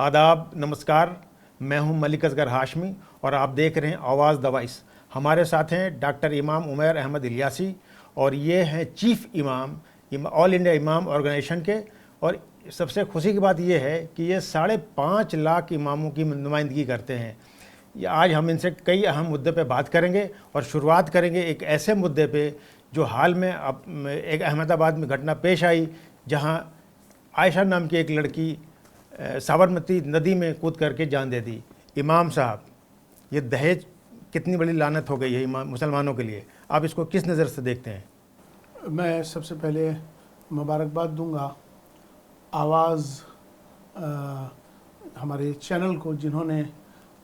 आदाब, नमस्कार। मैं हूं मलिक असगर हाशमी और आप देख रहे हैं आवाज़ द वॉइस। हमारे साथ हैं डॉक्टर इमाम उमैर अहमद इलियासी और ये हैं चीफ़ इमाम ऑल इंडिया इमाम ऑर्गेनाइजेशन के। और सबसे खुशी की बात यह है कि ये 5.5 लाख इमामों की नुमाइंदगी करते हैं। ये आज हम इनसे कई अहम मुद्दे पे बात करेंगे और शुरुआत करेंगे एक ऐसे मुद्दे पे जो हाल में एक अहमदाबाद में घटना पेश आई, जहां आयशा नाम की एक लड़की साबरमती नदी में कूद करके जान दे दी। इमाम साहब, ये दहेज कितनी बड़ी लानत हो गई है मुसलमानों के लिए, आप इसको किस नज़र से देखते हैं? मैं सबसे पहले मुबारकबाद दूंगा आवाज़ हमारे चैनल को, जिन्होंने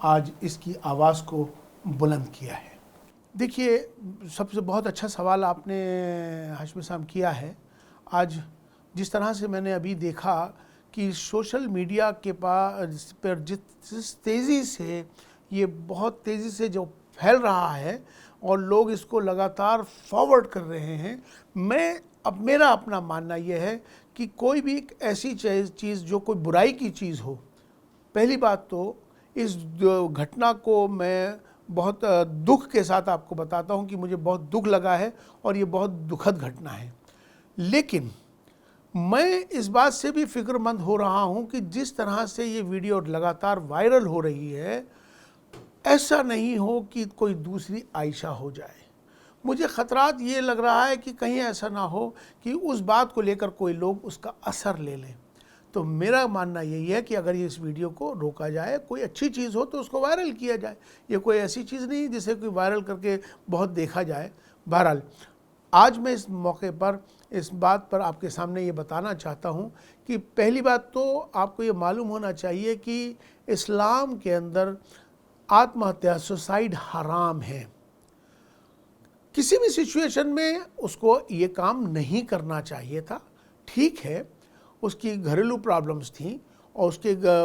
आज इसकी आवाज़ को बुलंद किया है। देखिए, सबसे बहुत अच्छा सवाल आपने हाशमी साहब किया है। आज जिस तरह से मैंने अभी देखा कि सोशल मीडिया के पर जिस तेज़ी से ये बहुत तेज़ी से जो फैल रहा है और लोग इसको लगातार फॉरवर्ड कर रहे हैं, मेरा अपना मानना यह है कि कोई भी एक ऐसी चीज़ जो कोई बुराई की चीज़ हो, पहली बात तो इस घटना को मैं बहुत दुख के साथ आपको बताता हूं कि मुझे बहुत दुख लगा है और ये बहुत दुखद घटना है। लेकिन मैं इस बात से भी फिक्रमंद हो रहा हूं कि जिस तरह से ये वीडियो लगातार वायरल हो रही है, ऐसा नहीं हो कि कोई दूसरी आयशा हो जाए। मुझे ख़तरात ये लग रहा है कि कहीं ऐसा ना हो कि उस बात को लेकर कोई लोग उसका असर ले लें। तो मेरा मानना यही है कि अगर ये इस वीडियो को रोका जाए, कोई अच्छी चीज़ हो तो उसको वायरल किया जाए। ये कोई ऐसी चीज़ नहीं जिसे कोई वायरल करके बहुत देखा जाए। बहरहाल, आज मैं इस मौके पर इस बात पर आपके सामने ये बताना चाहता हूँ कि पहली बात तो आपको ये मालूम होना चाहिए कि इस्लाम के अंदर आत्महत्या, सुसाइड हराम है। किसी भी सिचुएशन में उसको ये काम नहीं करना चाहिए था। ठीक है, उसकी घरेलू प्रॉब्लम्स थी और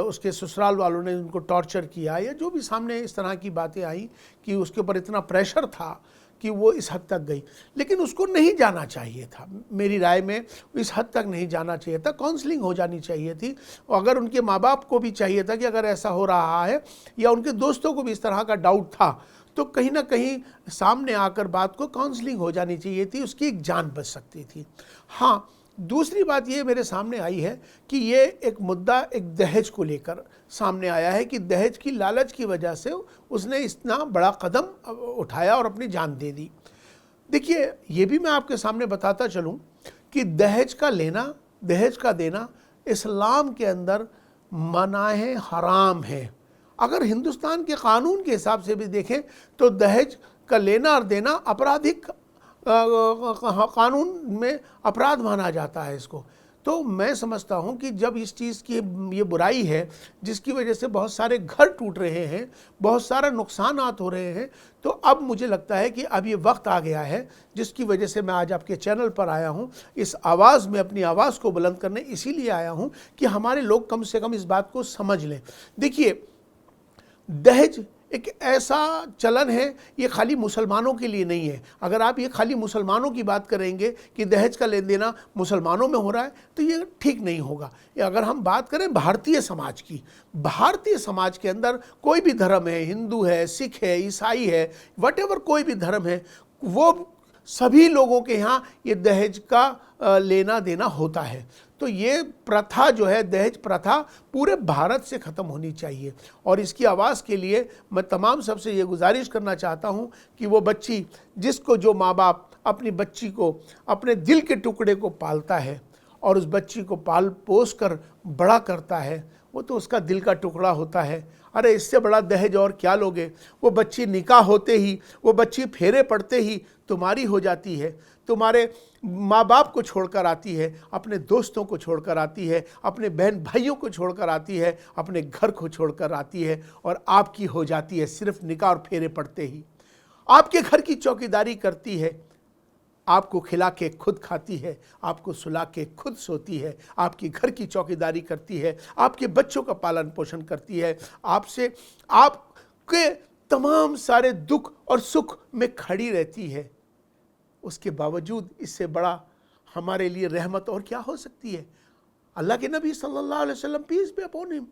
उसके ससुराल वालों ने उनको टॉर्चर किया, या जो भी सामने इस तरह की बातें आई कि उसके ऊपर इतना प्रेशर था कि वो इस हद तक गई। लेकिन उसको नहीं जाना चाहिए था। मेरी राय में इस हद तक नहीं जाना चाहिए था। काउंसलिंग हो जानी चाहिए थी। और अगर उनके माँ बाप को भी चाहिए था कि अगर ऐसा हो रहा है, या उनके दोस्तों को भी इस तरह का डाउट था, तो कहीं ना कहीं सामने आकर बात को काउंसलिंग हो जानी चाहिए थी। उसकी एक जान बच सकती थी। हाँ, दूसरी बात ये मेरे सामने आई है कि ये एक मुद्दा एक दहेज को लेकर सामने आया है कि दहेज की लालच की वजह से उसने इतना बड़ा कदम उठाया और अपनी जान दे दी। देखिए, ये भी मैं आपके सामने बताता चलूं कि दहेज का लेना, दहेज का देना इस्लाम के अंदर मनाहे हराम है। अगर हिंदुस्तान के कानून के हिसाब से भी देखें तो दहेज का लेना और देना आपराधिक कानून में अपराध माना जाता है इसको। तो मैं समझता हूँ कि जब इस चीज़ की ये बुराई है जिसकी वजह से बहुत सारे घर टूट रहे हैं, बहुत सारे नुकसानात हो रहे हैं, तो अब मुझे लगता है कि अब ये वक्त आ गया है जिसकी वजह से मैं आज आपके चैनल पर आया हूँ। इस आवाज़ में अपनी आवाज़ को बुलंद करने इसीलिए आया हूँ कि हमारे लोग कम से कम इस बात को समझ लें। देखिए, दहेज एक ऐसा चलन है, ये खाली मुसलमानों के लिए नहीं है। अगर आप ये खाली मुसलमानों की बात करेंगे कि दहेज का लेन देना मुसलमानों में हो रहा है, तो ये ठीक नहीं होगा। अगर हम बात करें भारतीय समाज की, भारतीय समाज के अंदर कोई भी धर्म है, हिंदू है, सिख है, ईसाई है, वटेवर कोई भी धर्म है, वो सभी लोगों के यहाँ ये दहेज का लेना देना होता है। तो ये प्रथा जो है, दहेज प्रथा, पूरे भारत से ख़त्म होनी चाहिए। और इसकी आवाज़ के लिए मैं तमाम सबसे ये गुजारिश करना चाहता हूँ कि वो बच्ची, जिसको जो माँ बाप अपनी बच्ची को अपने दिल के टुकड़े को पालता है और उस बच्ची को पाल पोस कर बड़ा करता है, वो तो उसका दिल का टुकड़ा होता है। अरे, इससे बड़ा दहेज और क्या लोगे? वो बच्ची निकाह होते ही, वो बच्ची फेरे पड़ते ही तुम्हारी हो जाती है, तुम्हारे माँ बाप को छोड़कर आती है, अपने दोस्तों को छोड़कर आती है, अपने बहन भाइयों को छोड़कर आती है, अपने घर को छोड़कर आती है और आपकी हो जाती है सिर्फ निकाह और फेरे पड़ते ही। आपके घर की चौकीदारी करती है, आपको खिला के खुद खाती है, आपको सुला के खुद सोती है, आपकी घर की चौकीदारी करती है, आपके बच्चों का पालन पोषण करती है, आपसे आपके तमाम सारे दुख और सुख में खड़ी रहती है। उसके बावजूद इससे बड़ा हमारे लिए रहमत और क्या हो सकती है? अल्लाह के नबी सल्लल्लाहु अलैहि वसल्लम, पीस बी अपॉन हिम,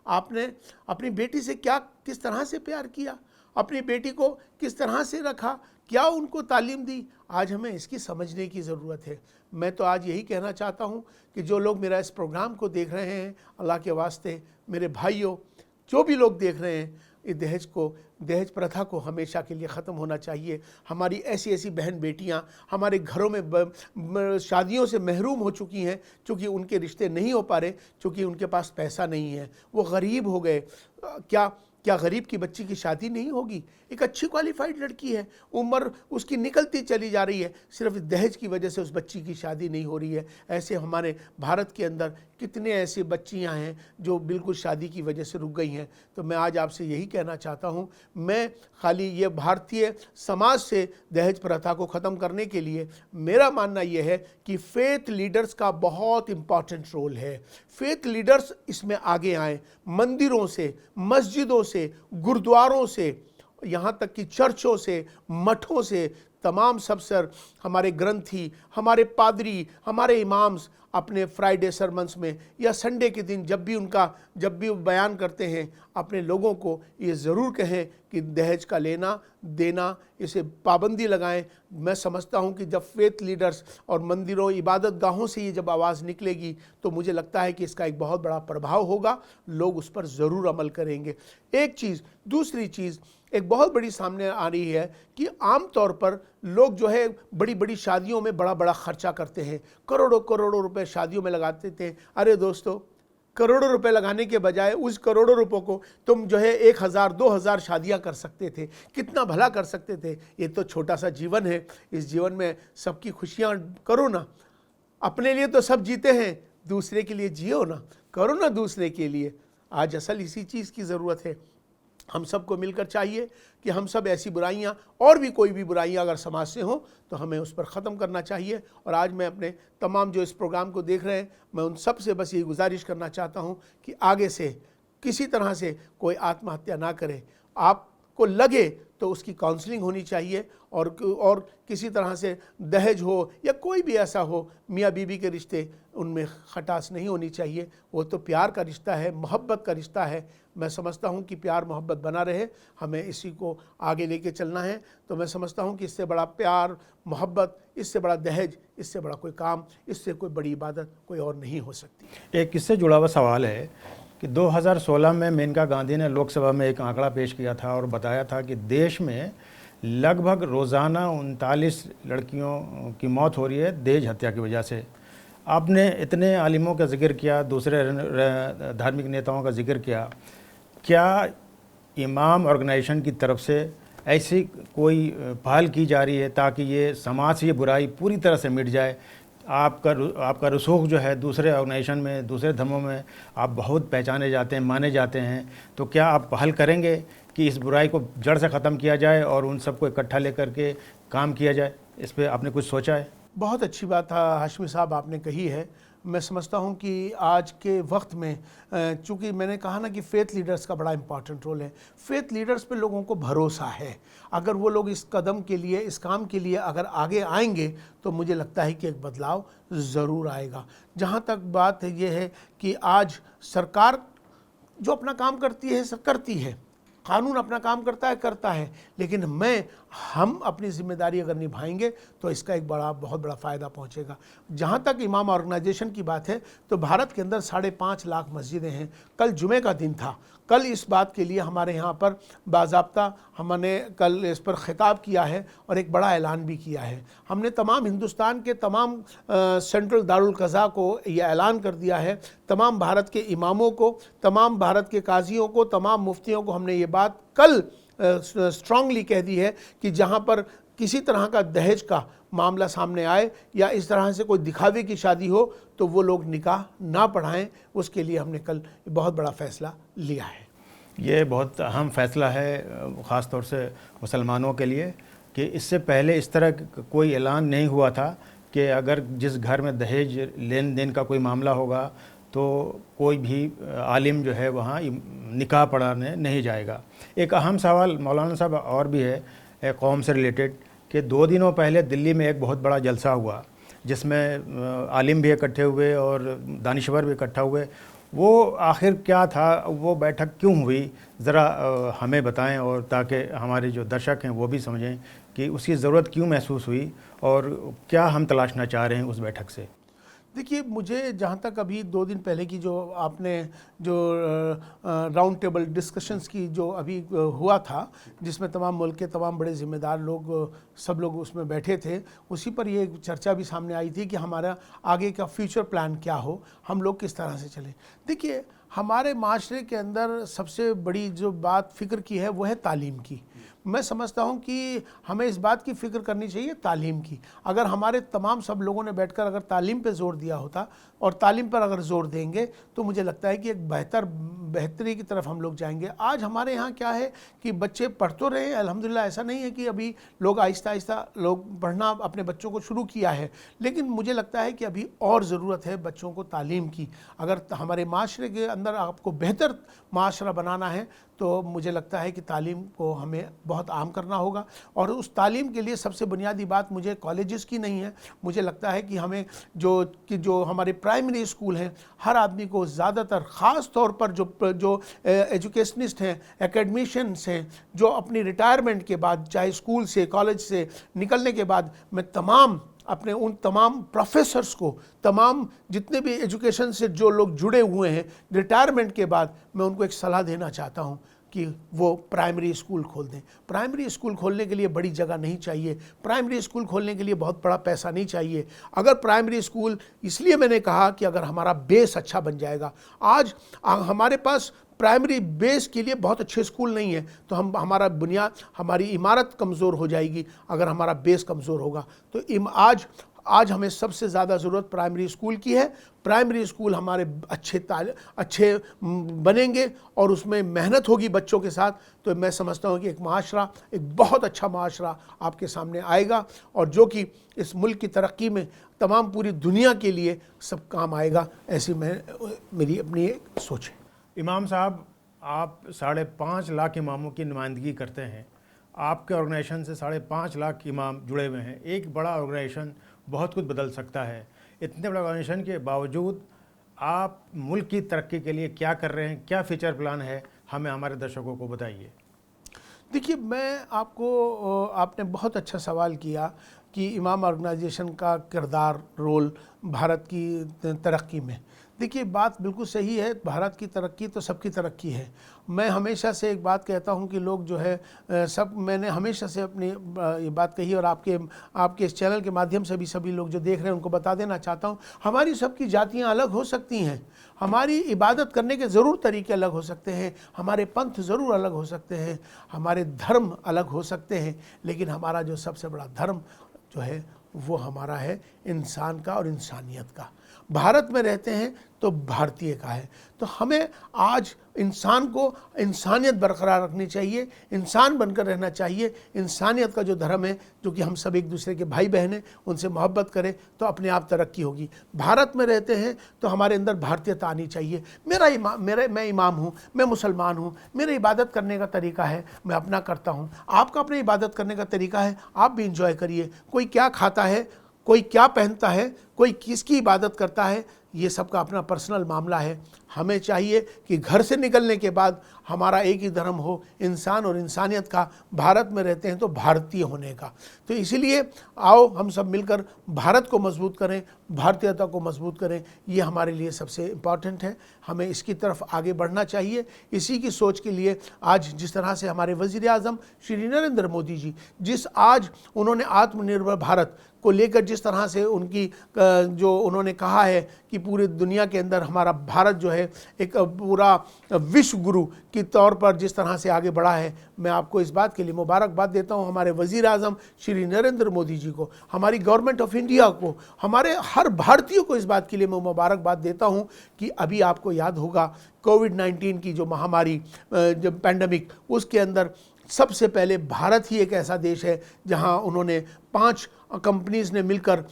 आपने अपनी बेटी से किस तरह से प्यार किया, अपनी बेटी को किस तरह से रखा, क्या उनको तालीम दी, आज हमें इसकी समझने की ज़रूरत है। मैं तो आज यही कहना चाहता हूँ कि जो लोग मेरा इस प्रोग्राम को देख रहे हैं, अल्लाह के वास्ते मेरे भाइयों, जो भी लोग देख रहे हैं, इस दहेज प्रथा को हमेशा के लिए ख़त्म होना चाहिए। हमारी ऐसी ऐसी बहन बेटियां हमारे घरों में शादियों से महरूम हो चुकी हैं, चूँकि उनके रिश्ते नहीं हो पा रहे, चूँकि उनके पास पैसा नहीं है, वो गरीब हो गए। क्या गरीब की बच्ची की शादी नहीं होगी? एक अच्छी क्वालिफाइड लड़की है, उम्र उसकी निकलती चली जा रही है, सिर्फ दहेज की वजह से उस बच्ची की शादी नहीं हो रही है। ऐसे हमारे भारत के अंदर कितने ऐसी बच्चियां हैं जो बिल्कुल शादी की वजह से रुक गई हैं। तो मैं आज आपसे यही कहना चाहता हूं, मैं खाली ये भारतीय समाज से दहेज प्रथा को ख़त्म करने के लिए मेरा मानना यह है कि फेथ लीडर्स का बहुत इम्पॉर्टेंट रोल है। फेथ लीडर्स इसमें आगे आएँ, मंदिरों से, मस्जिदों से, गुरुद्वारों से, यहाँ तक कि चर्चों से, मठों से, तमाम सबसर, हमारे ग्रंथी, हमारे पादरी, हमारे इमाम्स अपने फ्राइडे सरमन्स में या संडे के दिन जब भी वो बयान करते हैं, अपने लोगों को ये ज़रूर कहें कि दहेज का लेना देना, इसे पाबंदी लगाएं। मैं समझता हूं कि जब फेथ लीडर्स और मंदिरों, इबादत गाहों से ये जब आवाज़ निकलेगी तो मुझे लगता है कि इसका एक बहुत बड़ा प्रभाव होगा, लोग उस पर ज़रूर अमल करेंगे। एक चीज़। दूसरी चीज़ एक बहुत बड़ी सामने आ रही है कि आम तौर पर लोग जो है बड़ी बड़ी शादियों में बड़ा बड़ा खर्चा करते हैं, करोड़ों करोड़ों रुपए शादियों में लगाते थे। अरे दोस्तों, करोड़ों रुपए लगाने के बजाय उस करोड़ों रुपयों को तुम जो है 1000 2000 शादियां कर सकते थे, कितना भला कर सकते थे। ये तो छोटा सा जीवन है, इस जीवन में सबकी खुशियां करो ना। अपने लिए तो सब जीते हैं, दूसरे के लिए जियो ना, करो ना दूसरे के लिए। आज असल इसी चीज़ की ज़रूरत है। हम सबको मिलकर चाहिए कि हम सब ऐसी बुराइयां और भी कोई भी बुराइयां अगर समाज से हों तो हमें उस पर ख़त्म करना चाहिए। और आज मैं अपने तमाम जो इस प्रोग्राम को देख रहे हैं, मैं उन सब से बस यही गुजारिश करना चाहता हूं कि आगे से किसी तरह से कोई आत्महत्या ना करे। आपको लगे तो उसकी काउंसलिंग होनी चाहिए, और किसी तरह से दहेज हो या कोई भी ऐसा हो, मियाँ बीवी के रिश्ते, उनमें खटास नहीं होनी चाहिए। वो तो प्यार का रिश्ता है, मोहब्बत का रिश्ता है। मैं समझता हूँ कि प्यार मोहब्बत बना रहे, हमें इसी को आगे लेके चलना है। तो मैं समझता हूँ कि इससे बड़ा प्यार मोहब्बत, इससे बड़ा दहेज, इससे बड़ा कोई काम, इससे कोई बड़ी इबादत कोई और नहीं हो सकती। एक इससे जुड़ा हुआ सवाल है कि 2016 में मेनका गांधी ने लोकसभा में एक आंकड़ा पेश किया था और बताया था कि देश में लगभग रोज़ाना 39 लड़कियों की मौत हो रही है दहेज हत्या की वजह से। आपने इतने आलिमों का जिक्र किया, दूसरे धार्मिक नेताओं का जिक्र किया, क्या इमाम ऑर्गेनाइजेशन की तरफ से ऐसी कोई पहल की जा रही है ताकि ये समाज से ये बुराई पूरी तरह से मिट जाए? आपका रसूख जो है दूसरे ऑर्गेनाइजेशन में, दूसरे धर्मों में आप बहुत पहचाने जाते हैं, माने जाते हैं, तो क्या आप पहल करेंगे कि इस बुराई को जड़ से ख़त्म किया जाए और उन सबको इकट्ठा लेकर के काम किया जाए? इस पर आपने कुछ सोचा है? बहुत अच्छी बात हाशमी साहब आपने कही है। मैं समझता हूँ कि आज के वक्त में, चूँकि मैंने कहा ना कि फेथ लीडर्स का बड़ा इंपॉर्टेंट रोल है, फेथ लीडर्स पे लोगों को भरोसा है। अगर वो लोग इस कदम के लिए, इस काम के लिए अगर आगे आएंगे तो मुझे लगता है कि एक बदलाव ज़रूर आएगा। जहाँ तक बात ये है कि आज सरकार जो अपना काम करती है करती है, कानून अपना काम करता है, लेकिन हम अपनी जिम्मेदारी अगर निभाएंगे तो इसका एक बहुत बड़ा फ़ायदा पहुंचेगा। जहां तक इमाम ऑर्गेनाइजेशन की बात है तो भारत के अंदर 5.5 लाख मस्जिदें हैं। कल जुमे का दिन था, कल इस बात के लिए हमारे यहाँ पर बाज़ाब्ता हमने कल इस पर खिताब किया है और एक बड़ा ऐलान भी किया है। हमने तमाम हिंदुस्तान के तमाम सेंट्रल दारुल क़ज़ा को यह ऐलान कर दिया है, तमाम भारत के इमामों को, तमाम भारत के काजियों को, तमाम मुफ्तियों को हमने ये बात कल स्ट्रांगली कह दी है कि जहाँ पर किसी तरह का दहेज का मामला सामने आए या इस तरह से कोई दिखावे की शादी हो तो वो लोग निकाह ना पढ़ाएं। उसके लिए हमने कल बहुत बड़ा फ़ैसला लिया है। ये बहुत अहम फ़ैसला है ख़ास तौर से मुसलमानों के लिए कि इससे पहले इस तरह कोई ऐलान नहीं हुआ था कि अगर जिस घर में दहेज लेन देन का कोई मामला होगा तो कोई भी आलिम जो है वहाँ निकाह पढ़ाने नहीं जाएगा। एक अहम सवाल मौलाना साहब और भी है कौम से रिलेटेड कि 2 दिनों पहले दिल्ली में एक बहुत बड़ा जलसा हुआ जिसमें आलिम भी इकट्ठे हुए और दानिश्वर भी इकट्ठा हुए वो आखिर क्या था, वो बैठक क्यों हुई, ज़रा हमें बताएं, और ताकि हमारे जो दर्शक हैं वो भी समझें कि उसकी ज़रूरत क्यों महसूस हुई और क्या हम तलाशना चाह रहे हैं उस बैठक से। देखिए, मुझे जहाँ तक अभी 2 दिन पहले की जो आपने जो राउंड टेबल डिस्कशंस की जो अभी हुआ था, जिसमें तमाम मुल्क के तमाम बड़े ज़िम्मेदार लोग सब लोग उसमें बैठे थे, उसी पर ये चर्चा भी सामने आई थी कि हमारा आगे का फ्यूचर प्लान क्या हो, हम लोग किस तरह से चलें। देखिए, हमारे माशरे के अंदर सबसे बड़ी जो बात फ़िक्र की है वो है तालीम की। मैं समझता हूँ कि हमें इस बात की फ़िक्र करनी चाहिए तालीम की। अगर हमारे तमाम सब लोगों ने बैठकर अगर तालीम पे ज़ोर दिया होता और तालीम पर अगर ज़ोर देंगे तो मुझे लगता है कि एक बेहतरी की तरफ हम लोग जाएंगे। आज हमारे यहाँ क्या है कि बच्चे पढ़ तो रहे हैं अल्हम्दुलिल्लाह, ऐसा नहीं है कि अभी लोग आहिस्ता आहिस्ता लोग पढ़ना अपने बच्चों को शुरू किया है, लेकिन मुझे लगता है कि अभी और ज़रूरत है बच्चों को तालीम की। अगर हमारे माशरे के अंदर आपको बेहतर माशरा बनाना है तो मुझे लगता है कि तालीम को हमें बहुत आम करना होगा। और उस तालीम के लिए सबसे बुनियादी बात मुझे कॉलेजेस की नहीं है, मुझे लगता है कि हमें जो हमारे प्राइमरी स्कूल हैं, हर आदमी को ज़्यादातर ख़ास तौर पर जो एजुकेशनिस्ट हैं, एकेडमिशियंस हैं, जो अपनी रिटायरमेंट के बाद चाहे स्कूल से कॉलेज से निकलने के बाद, मैं अपने उन तमाम प्रोफेसर्स को, तमाम जितने भी एजुकेशन से जो लोग जुड़े हुए हैं रिटायरमेंट के बाद, मैं उनको एक सलाह देना चाहता हूं कि वो प्राइमरी स्कूल खोल दें। प्राइमरी स्कूल खोलने के लिए बड़ी जगह नहीं चाहिए, प्राइमरी स्कूल खोलने के लिए बहुत बड़ा पैसा नहीं चाहिए। अगर प्राइमरी स्कूल, इसलिए मैंने कहा कि अगर हमारा बेस अच्छा बन जाएगा, आज हमारे पास प्राइमरी बेस के लिए बहुत अच्छे स्कूल नहीं है तो हमारी इमारत कमज़ोर हो जाएगी। अगर हमारा बेस कमज़ोर होगा तो आज हमें सबसे ज़्यादा ज़रूरत प्राइमरी स्कूल की है। प्राइमरी स्कूल हमारे अच्छे बनेंगे और उसमें मेहनत होगी बच्चों के साथ, तो मैं समझता हूँ कि एक बहुत अच्छा माशरा आपके सामने आएगा और जो कि इस मुल्क की तरक्की में तमाम पूरी दुनिया के लिए सब काम आएगा। ऐसी मेरी अपनी एक सोच है। इमाम साहब, आप 5.5 लाख इमामों की नुमाइंदगी करते हैं। आपके ऑर्गेनाइजेशन से 5.5 लाख इमाम जुड़े हुए हैं। एक बड़ा ऑर्गेनाइजेशन बहुत कुछ बदल सकता है। इतने बड़े ऑर्गेनाइजेशन के बावजूद आप मुल्क की तरक्की के लिए क्या कर रहे हैं, क्या फ्यूचर प्लान है, हमें हमारे दर्शकों को बताइए। देखिए, आपने बहुत अच्छा सवाल किया कि इमाम ऑर्गेनाइजेशन का किरदार, रोल भारत की तरक्की में। देखिए, बात बिल्कुल सही है, भारत की तरक्की तो सबकी तरक्की है। मैं हमेशा से एक बात कहता हूं कि लोग जो है मैंने हमेशा से अपनी ये बात कही और आपके इस चैनल के माध्यम से भी सभी लोग जो देख रहे हैं उनको बता देना चाहता हूं, हमारी सबकी जातियां अलग हो सकती हैं, हमारी इबादत करने के ज़रूर तरीके अलग हो सकते हैं, हमारे पंथ ज़रूर अलग हो सकते हैं, हमारे धर्म अलग हो सकते हैं, लेकिन हमारा जो सबसे बड़ा धर्म जो है वो हमारा है इंसान का और इंसानियत का। भारत में रहते हैं तो भारतीय का है। तो हमें आज इंसान को इंसानियत बरकरार रखनी चाहिए, इंसान बनकर रहना चाहिए। इंसानियत का जो धर्म है, जो कि हम सब एक दूसरे के भाई बहन हैं, उनसे मोहब्बत करें तो अपने आप तरक्की होगी। भारत में रहते हैं तो हमारे अंदर भारतीयता आनी चाहिए। मैं इमाम हूँ, मैं मुसलमान हूँ, मेरा इबादत करने का तरीका है, मैं अपना करता हूँ, आपका अपने इबादत करने का तरीका है, आप भी इंजॉय करिए। कोई क्या खाता है, कोई क्या पहनता है, कोई किसकी इबादत करता है, ये सबका अपना पर्सनल मामला है। हमें चाहिए कि घर से निकलने के बाद हमारा एक ही धर्म हो, इंसान और इंसानियत का। भारत में रहते हैं तो भारतीय होने का। तो इसीलिए आओ हम सब मिलकर भारत को मजबूत करें, भारतीयता को मजबूत करें। ये हमारे लिए सबसे इम्पॉर्टेंट है, हमें इसकी तरफ आगे बढ़ना चाहिए। इसी की सोच के लिए आज जिस तरह से हमारे वज़ीर आज़म श्री नरेंद्र मोदी जी आज उन्होंने आत्मनिर्भर भारत को लेकर जिस तरह से जो उन्होंने कहा है कि पूरी दुनिया के अंदर हमारा भारत जो है एक पूरा विश्व गुरु के तौर पर जिस तरह से आगे बढ़ा है, मैं आपको इस बात के लिए मुबारकबाद देता हूं। हमारे वज़ीर आज़म श्री नरेंद्र मोदी जी को, हमारी गवर्नमेंट ऑफ इंडिया को, हमारे हर भारतीय को इस बात के लिए मैं मुबारकबाद देता हूं कि अभी आपको याद होगा कोविड-19 की जो महामारी, जब पैंडमिक, उसके अंदर सबसे पहले भारत ही एक ऐसा देश है जहां उन्होंने 5 कंपनीज़ ने मिलकर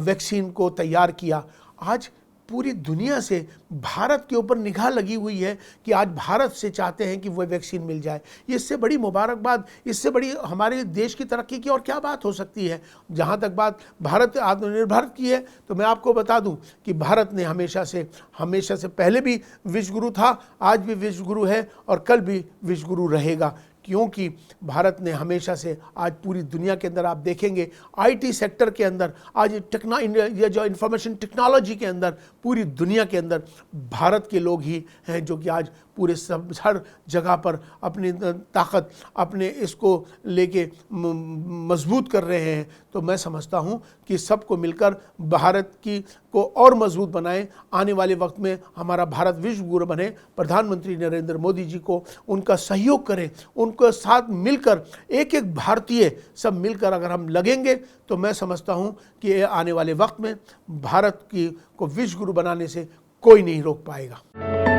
वैक्सीन को तैयार किया। आज पूरी दुनिया से भारत के ऊपर निगाह लगी हुई है कि आज भारत से चाहते हैं कि वह वैक्सीन मिल जाए। ये इससे बड़ी मुबारकबाद, इससे बड़ी हमारे देश की तरक्की की और क्या बात हो सकती है। जहाँ तक बात भारत आत्मनिर्भर की है, तो मैं आपको बता दूं कि भारत ने हमेशा से पहले भी विश्वगुरु था, आज भी विश्वगुरु है और कल भी विश्वगुरु रहेगा, क्योंकि भारत ने हमेशा से आज पूरी दुनिया के अंदर आप देखेंगे आईटी सेक्टर के अंदर, आज ये जो इंफॉर्मेशन टेक्नोलॉजी के अंदर पूरी दुनिया के अंदर भारत के लोग ही हैं जो कि आज पूरे सब हर जगह पर अपनी ताकत अपने इसको लेके मजबूत कर रहे हैं। तो मैं समझता हूँ कि सबको मिलकर भारत को और मजबूत बनाएं, आने वाले वक्त में हमारा भारत विश्व गुरु बने। प्रधानमंत्री नरेंद्र मोदी जी को उनका सहयोग करें, उनके साथ मिलकर एक एक भारतीय सब मिलकर अगर हम लगेंगे तो मैं समझता हूँ कि आने वाले वक्त में भारत को विश्व गुरु बनाने से कोई नहीं रोक पाएगा।